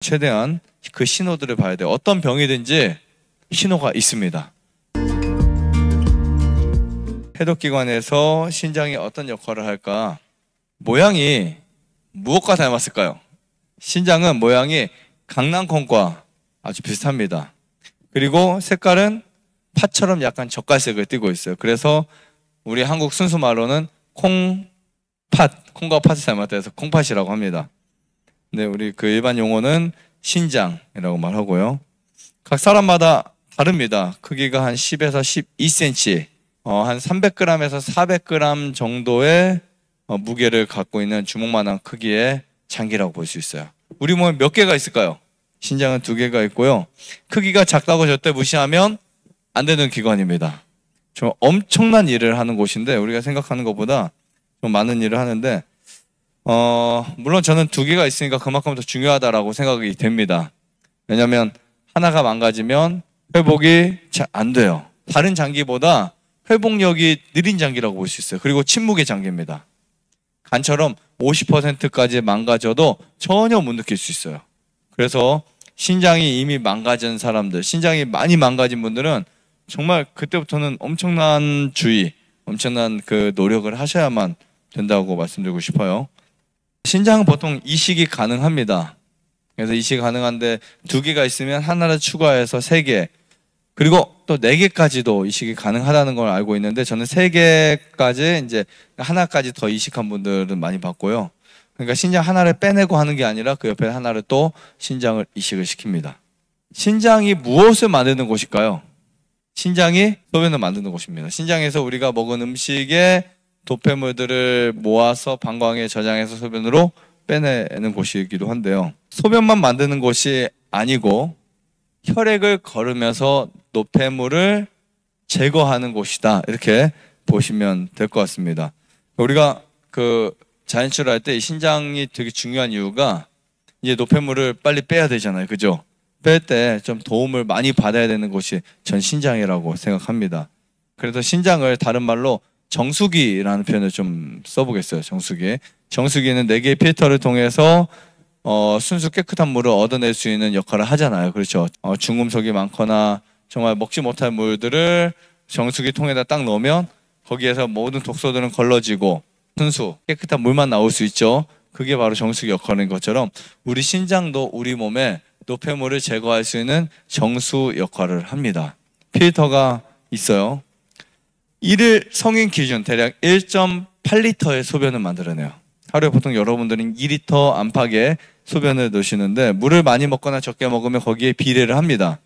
최대한 그 신호들을 봐야 돼요. 어떤 병이든지 신호가 있습니다. 해독기관에서 신장이 어떤 역할을 할까? 모양이 무엇과 닮았을까요? 신장은 모양이 강낭콩과 아주 비슷합니다. 그리고 색깔은 팥처럼 약간 젓갈색을 띠고 있어요. 그래서 우리 한국 순수 말로는 콩팥, 콩과 팥을 닮았다 해서 콩팥이라고 합니다. 근데 우리 그 일반 용어는 신장이라고 말하고요. 각 사람마다 다릅니다. 크기가 한 10에서 12cm, 한 300g에서 400g 정도의 무게를 갖고 있는 주먹만한 크기의 장기라고 볼 수 있어요. 우리 몸에 몇 개가 있을까요? 신장은 2개가 있고요. 크기가 작다고 절대 무시하면 안 되는 기관입니다. 좀 엄청난 일을 하는 곳인데 우리가 생각하는 것보다 좀 많은 일을 하는데 물론 저는 2개가 있으니까 그만큼 더 중요하다라고 생각이 됩니다. 왜냐하면 하나가 망가지면 회복이 잘 안 돼요. 다른 장기보다 회복력이 느린 장기라고 볼 수 있어요. 그리고 침묵의 장기입니다. 간처럼 50%까지 망가져도 전혀 못 느낄 수 있어요. 그래서 신장이 이미 망가진 사람들, 신장이 많이 망가진 분들은 정말 그때부터는 엄청난 주의, 엄청난 그 노력을 하셔야만 된다고 말씀드리고 싶어요. 신장은 보통 이식이 가능합니다. 그래서 이식이 가능한데 2개가 있으면 하나를 추가해서 3개, 그리고 또 4개까지도 이식이 가능하다는 걸 알고 있는데 저는 3개까지 이제 하나까지 더 이식한 분들은 많이 봤고요. 그러니까 신장 하나를 빼내고 하는 게 아니라 그 옆에 하나를 또 신장을 이식을 시킵니다. 신장이 무엇을 만드는 곳일까요? 신장이 소변을 만드는 곳입니다. 신장에서 우리가 먹은 음식에 도폐물들을 모아서 방광에 저장해서 소변으로 빼내는 곳이기도 한데요. 소변만 만드는 곳이 아니고 혈액을 거르면서 노폐물을 제거하는 곳이다. 이렇게 보시면 될 것 같습니다. 우리가 그 자연치료할 때 이 신장이 되게 중요한 이유가 이제 노폐물을 빨리 빼야 되잖아요. 그죠? 뺄 때 좀 도움을 많이 받아야 되는 곳이 전 신장이라고 생각합니다. 그래서 신장을 다른 말로 정수기라는 표현을 좀 써보겠어요. 정수기는 4개의 필터를 통해서 순수 깨끗한 물을 얻어낼 수 있는 역할을 하잖아요. 그렇죠? 중금속이 많거나 정말 먹지 못할 물들을 정수기 통에다 딱 넣으면 거기에서 모든 독소들은 걸러지고 순수 깨끗한 물만 나올 수 있죠. 그게 바로 정수기 역할인 것처럼 우리 신장도 우리 몸에 노폐물을 제거할 수 있는 정수 역할을 합니다. 필터가 있어요. 일일 성인 기준 대략 1.8리터의 소변을 만들어내요. 하루에 보통 여러분들은 2리터 안팎의 소변을 넣으시는데 물을 많이 먹거나 적게 먹으면 거기에 비례를 합니다.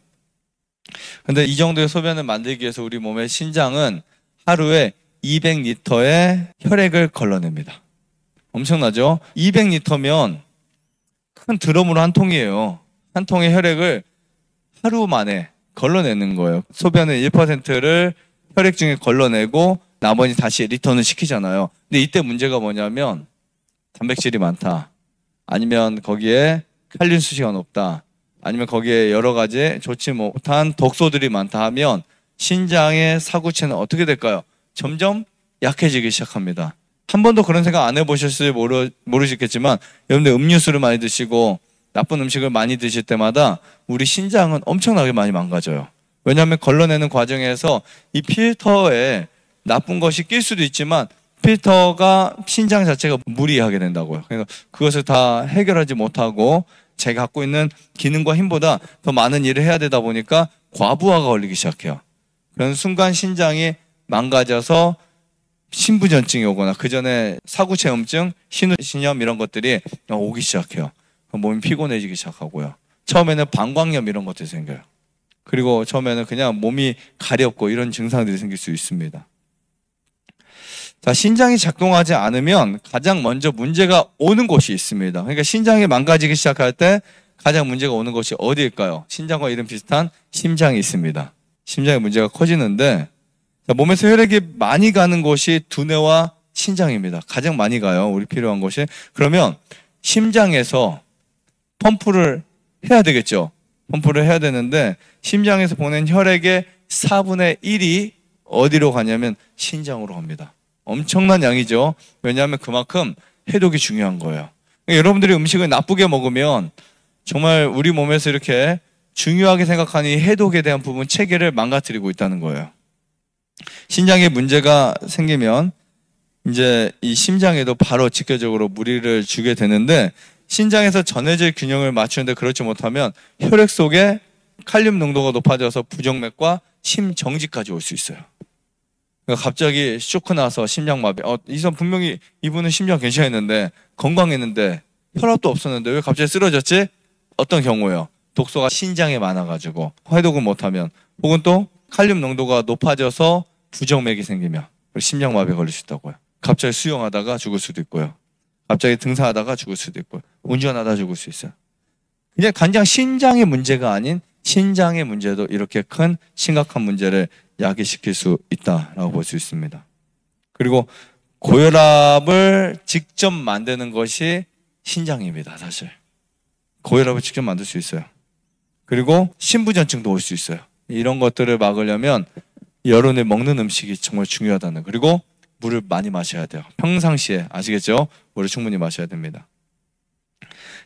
근데 이 정도의 소변을 만들기 위해서 우리 몸의 신장은 하루에 200리터의 혈액을 걸러냅니다. 엄청나죠? 200리터면 큰 드럼으로 한 통이에요. 한 통의 혈액을 하루 만에 걸러내는 거예요. 소변의 1%를 혈액 중에 걸러내고 나머지 다시 리턴을 시키잖아요. 근데 이때 문제가 뭐냐면 단백질이 많다. 아니면 거기에 칼륨 수치가 높다. 아니면 거기에 여러 가지 좋지 못한 독소들이 많다 하면 신장의 사구체는 어떻게 될까요? 점점 약해지기 시작합니다. 한 번도 그런 생각 안 해보셨을지 모르시겠지만 여러분들 음료수를 많이 드시고 나쁜 음식을 많이 드실 때마다 우리 신장은 엄청나게 많이 망가져요. 왜냐하면 걸러내는 과정에서 이 필터에 나쁜 것이 낄 수도 있지만 필터가 신장 자체가 무리하게 된다고요. 그러니까 그것을 다 해결하지 못하고 제가 갖고 있는 기능과 힘보다 더 많은 일을 해야 되다 보니까 과부하가 걸리기 시작해요. 그런 순간 신장이 망가져서 신부전증이 오거나 그 전에 사구체험증, 신염 이런 것들이 오기 시작해요. 몸이 피곤해지기 시작하고요. 처음에는 방광염 이런 것들이 생겨요. 그리고 처음에는 그냥 몸이 가렵고 이런 증상들이 생길 수 있습니다. 자, 신장이 작동하지 않으면 가장 먼저 문제가 오는 곳이 있습니다. 그러니까 신장이 망가지기 시작할 때 가장 문제가 오는 곳이 어디일까요? 신장과 이름 비슷한 심장이 있습니다. 심장의 문제가 커지는데 몸에서 혈액이 많이 가는 곳이 두뇌와 신장입니다. 가장 많이 가요. 우리 필요한 곳이. 그러면 심장에서 펌프를 해야 되겠죠. 펌프를 해야 되는데 심장에서 보낸 혈액의 4분의 1이 어디로 가냐면 신장으로 갑니다. 엄청난 양이죠. 왜냐하면 그만큼 해독이 중요한 거예요. 여러분들이 음식을 나쁘게 먹으면 정말 우리 몸에서 이렇게 중요하게 생각하는 이 해독에 대한 부분 체계를 망가뜨리고 있다는 거예요. 신장에 문제가 생기면 이제 이 심장에도 바로 직접적으로 무리를 주게 되는데, 신장에서 전해질 균형을 맞추는데 그렇지 못하면 혈액 속에 칼륨 농도가 높아져서 부정맥과 심정지까지 올 수 있어요. 그러니까 갑자기 쇼크 나서 심장마비. 분명히 이분은 심장 괜찮았는데, 건강했는데, 혈압도 없었는데 왜 갑자기 쓰러졌지? 어떤 경우예요? 독소가 신장에 많아가지고 해독을 못하면, 혹은 또 칼륨 농도가 높아져서 부정맥이 생기면 심장마비가 걸릴 수 있다고요. 갑자기 수영하다가 죽을 수도 있고요. 갑자기 등산하다가 죽을 수도 있고요. 운전하다 죽을 수 있어요. 그냥 간장 신장의 문제가 아닌 신장의 문제도 이렇게 큰 심각한 문제를 야기시킬 수 있다라고 볼 수 있습니다. 그리고 고혈압을 직접 만드는 것이 신장입니다. 사실 고혈압을 직접 만들 수 있어요. 그리고 신부전증도 올 수 있어요. 이런 것들을 막으려면 여론에 먹는 음식이 정말 중요하다는. 그리고 물을 많이 마셔야 돼요. 평상시에, 아시겠죠? 물을 충분히 마셔야 됩니다.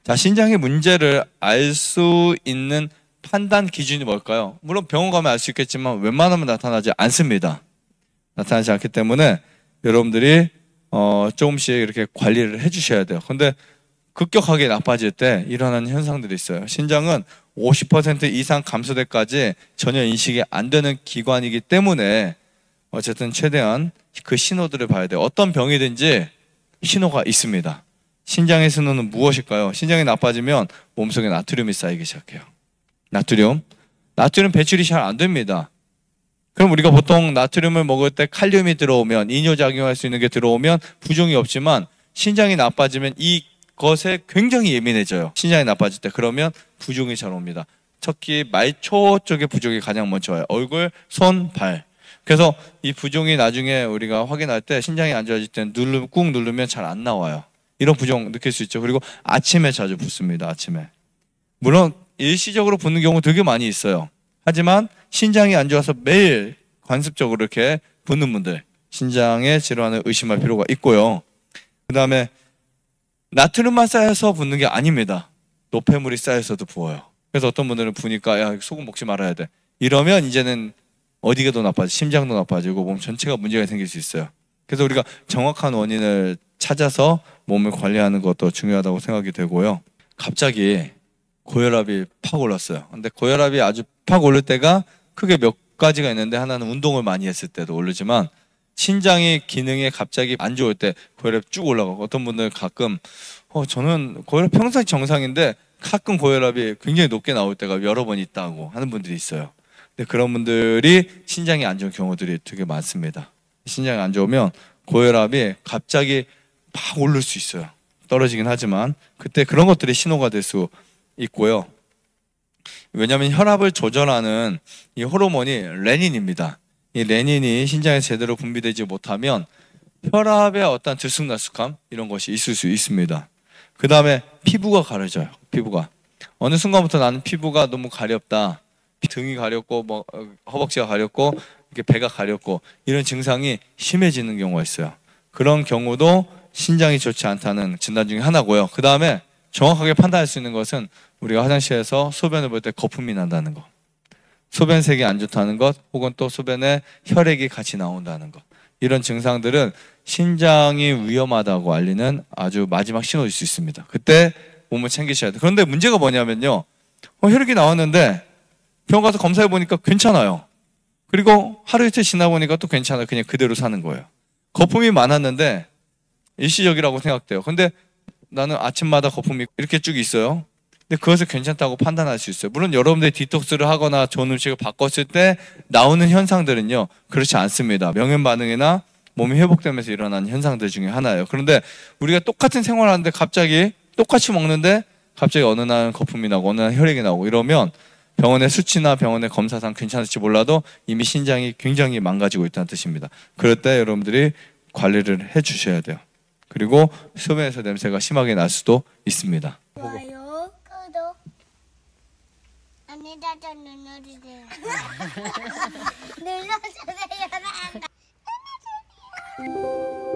자, 신장의 문제를 알 수 있는 판단 기준이 뭘까요? 물론 병원 가면 알 수 있겠지만 웬만하면 나타나지 않습니다. 나타나지 않기 때문에 여러분들이 조금씩 이렇게 관리를 해주셔야 돼요. 근데 급격하게 나빠질 때 일어나는 현상들이 있어요. 신장은 50% 이상 감소돼까지 전혀 인식이 안 되는 기관이기 때문에 어쨌든 최대한 그 신호들을 봐야 돼요. 어떤 병이든지 신호가 있습니다. 신장의 신호는 무엇일까요? 신장이 나빠지면 몸속에 나트륨이 쌓이기 시작해요. 나트륨 배출이 잘 안 됩니다. 그럼 우리가 보통 나트륨을 먹을 때 칼륨이 들어오면, 이뇨작용할 수 있는 게 들어오면 부종이 없지만, 신장이 나빠지면 이것에 굉장히 예민해져요. 신장이 나빠질 때. 그러면 부종이 잘 옵니다. 특히 말초 쪽에 부종이 가장 먼저 와요. 얼굴, 손, 발. 그래서 이 부종이 나중에 우리가 확인할 때 신장이 안 좋아질 때는 꾹 누르면 잘 안 나와요. 이런 부종 느낄 수 있죠. 그리고 아침에 자주 붓습니다. 아침에. 물론 일시적으로 붓는 경우 되게 많이 있어요. 하지만 신장이 안 좋아서 매일 관습적으로 이렇게 붓는 분들, 신장의 질환을 의심할 필요가 있고요. 그 다음에 나트륨만 쌓여서 붓는 게 아닙니다. 노폐물이 쌓여서도 부어요. 그래서 어떤 분들은 부니까 야, 소금 먹지 말아야 돼. 이러면 이제는 어디가 더 나빠지고 심장도 나빠지고 몸 전체가 문제가 생길 수 있어요. 그래서 우리가 정확한 원인을 찾아서 몸을 관리하는 것도 중요하다고 생각이 되고요. 갑자기 고혈압이 팍 올랐어요. 근데 고혈압이 아주 팍 오를 때가 크게 몇 가지가 있는데, 하나는 운동을 많이 했을 때도 오르지만, 신장의 기능이 갑자기 안 좋을 때 고혈압이 쭉 올라가고, 어떤 분들 가끔 저는 고혈압 평소에 정상인데 가끔 고혈압이 굉장히 높게 나올 때가 여러 번 있다고 하는 분들이 있어요. 근데 그런 분들이 신장이 안 좋은 경우들이 되게 많습니다. 신장이 안 좋으면 고혈압이 갑자기 막 오를 수 있어요. 떨어지긴 하지만 그때 그런 것들이 신호가 될 수 있고요. 왜냐하면 혈압을 조절하는 이 호르몬이 레닌입니다. 이 레닌이 신장에 제대로 분비되지 못하면 혈압의 어떤 들쑥날쑥함 이런 것이 있을 수 있습니다. 그 다음에 피부가 가려져요. 피부가 어느 순간부터 나는 피부가 너무 가렵다, 등이 가렵고 뭐 허벅지가 가렵고 이렇게 배가 가렵고 이런 증상이 심해지는 경우가 있어요. 그런 경우도 신장이 좋지 않다는 진단 중에 하나고요. 그 다음에 정확하게 판단할 수 있는 것은 우리가 화장실에서 소변을 볼 때 거품이 난다는 것, 소변색이 안 좋다는 것, 혹은 또 소변에 혈액이 같이 나온다는 것, 이런 증상들은 신장이 위험하다고 알리는 아주 마지막 신호일 수 있습니다. 그때 몸을 챙기셔야 돼요. 그런데 문제가 뭐냐면요, 혈액이 나왔는데 병원 가서 검사해 보니까 괜찮아요. 그리고 하루 이틀 지나 보니까 또 괜찮아요. 그냥 그대로 사는 거예요. 거품이 많았는데 일시적이라고 생각돼요. 근데 나는 아침마다 거품이 이렇게 쭉 있어요. 근데 그것을 괜찮다고 판단할 수 있어요. 물론 여러분들이 디톡스를 하거나 좋은 음식을 바꿨을 때 나오는 현상들은요, 그렇지 않습니다. 명현 반응이나 몸이 회복되면서 일어나는 현상들 중에 하나예요. 그런데 우리가 똑같은 생활을 하는데 갑자기 똑같이 먹는데 갑자기 어느 날 거품이 나고 어느 날 혈액이 나오고 이러면 병원의 수치나 병원의 검사상 괜찮을지 몰라도 이미 신장이 굉장히 망가지고 있다는 뜻입니다. 그럴 때 여러분들이 관리를 해 주셔야 돼요. 그리고 소변에서 냄새가 심하게 날 수도 있습니다. 좋아요, 구독, 안에다가 눌러주세요. 눌러주세요. 눌러주세요.